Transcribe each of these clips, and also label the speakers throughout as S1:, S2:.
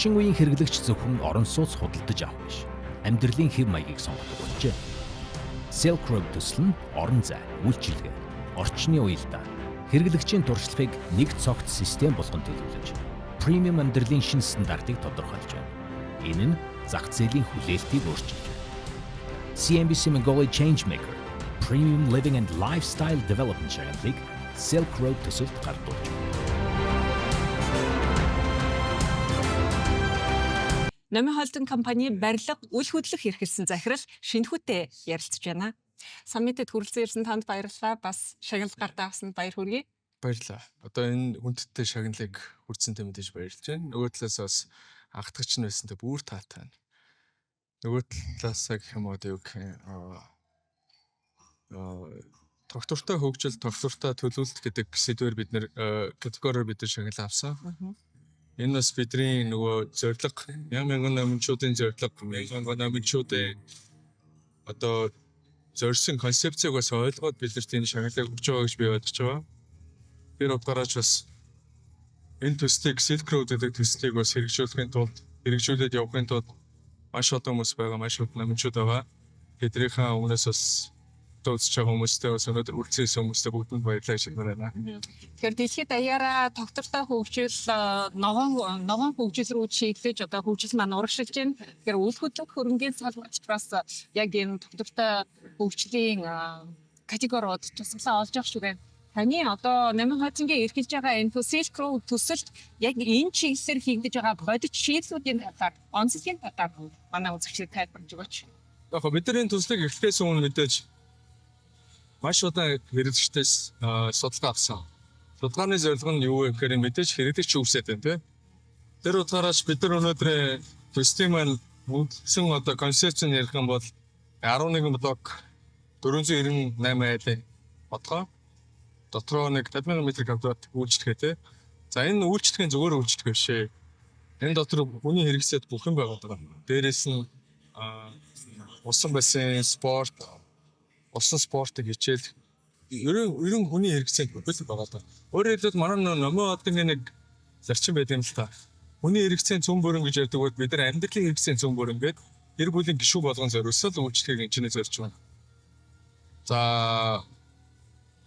S1: Орчин үеийн хэрэглэгч зөвхөн орон сууц худалдаж авах биш. Амьдралын хэв маягийг сонгодог болжээ. Silk Road төсөл нь орон зай, үйлчилгээ, орчны уялдаа хэрэглэгчийн туршлагыг нэг цогт систем болгон төлөвлөж, премиум амьдралын шинэ стандартыг тодорхойлж байна. Энэ нь зах зээлийн хүлээлтийг өөрчилж байна. CNBC Mongolia Changemaker, Premium Living and Lifestyle Development шагналыг Silk Road төсөлд гардуулж байна.
S2: Номын холдон компани барилга, үл хөдлөх эрхэлсэн захирал Шинэхүүтэй ярилцж байна. Саммитэд хүрэлцэн ирсэн танд баярлалаа. Бас шагнал гартаа авсанд баяр хүргэе.
S3: Баярлалаа. Одоо энэ хүндэттэй шагналыг хүртсэнтэй мэдээж баярлж байна. Нөгөө талаас бас анхдагч нь байсантай бүр таатай байна. Нөгөө талаасаа гэх юм уу тогтвортой хөгжил, тогтвортой төлөвлөлт гэдэг сэдвээр бид нэр категориор бид шагнал авсан. Энэ бас бидний нөгөө зорилго, мянган номинчуудын зорилго, мянган номинчуудын одоо зорьсон концепцийг бас ойлгоод бид энэ шагналыг өгч байгаа гэж би бодож байгаа. Тэр утгаараа ч бас энэ төслийг Silk Road гэдэг төслийг бас хэрэгжүүлээд явахын тулд маш олон хүмүүс байгаа, маш олон номинчууд байгаа. Тэднийхээ өмнөөс бас төвчж байгаа хүмүүстэй бас өнөөдөр үргэлжлүүлсэн хүмүүстэй бүгдэнд баярлалаа гэж байна.
S2: Тэгэхээр дэлхийд даяараа тогтвортой хөгжил, ногоон хөгжил рүү чиглэж одоо хөгжил маань урагшилж байна. Тэгэхээр үл хөдлөх хөрөнгийн салбарт бас яг энэ тогтвортой хөгжлийн категориуд тусгалаа олж авах шиг байна. Таны одоо намын хойцонгийн эрхэлж байгаа энэ Silk Road төсөлд яг энэ чиглэлээр хийгдэж байгаа бодит шийдлүүдийн талаар, онцлогийн талаар манай үзэгчдэд тайлбарлаж өгөөч.
S3: Яг бид нар энэ төслийг эхлэхээс өмнө мэдээж маш удаан хэрэглэгчдээс судалгаа авсан. Судалгааны зорилго нь юу вэ гэхээр мэдээж хэрэглэгч үүсээд байна тийм. Тэр утгаараас бид нар өнөөдөр төслийн маань үлдсэн одоо концепцийг ярих юм бол 11 блок 498 айлын бодгоо дотроо нэг 50,000 м2 үйлчлэгээ тийм. За энэ үйлчлэгийн зүгээр үйлчлэг биш ээ. Энэ дотор хүний хэрэгцээд бүх юм байгаа. Дээрээс нь усан бассейн, спортыг хичээл ерөн хүний хэрэгцээнд бүхэл байгаа. Өөрөөр хэлбэл манай номын холдонгийн нэг зарчим байдаг юм л та. Хүний хэрэгцээний цөм бүрэн гэж ярьдаг бол бид нар амьдралын хэрэгцээний цөм бүрэн гэдэг гэр бүлийн гишүүн болгон зориулсан үйлчлэгийг энэ зорж байна. За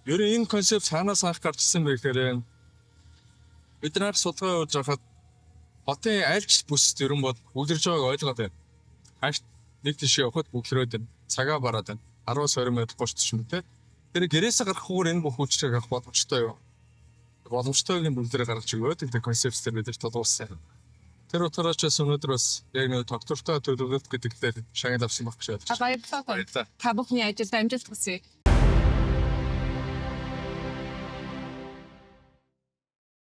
S3: ерөн энэ концепт цаанаас анх гарчсан байх гэхээр бид нар судалгаа явуулж байхад хотын альч бүсд ерөн бол үлдэрж байгааг ойлгоод байна. Хаш нэг тийш явахад бүхлрөөд байна. Цагаа бараад байна. 10-20 минут 30 минут. Тэр гэрээсээ гарахгүйгээр энэ бүх үйлчлэгийг авах боломжтой юу? Боломжтойг нь бүгдээрээ гаргаж өгөөд энэ концепцээр бид тодруулсан. Тэр утгаараа ч өнөөдөр бас яг нэг тогтвортой төлөвлөлт гэдэг дээр шагнал авсан баг гэж байна.
S2: Баярлалаа. Та бүхний ажилд амжилт хүсье.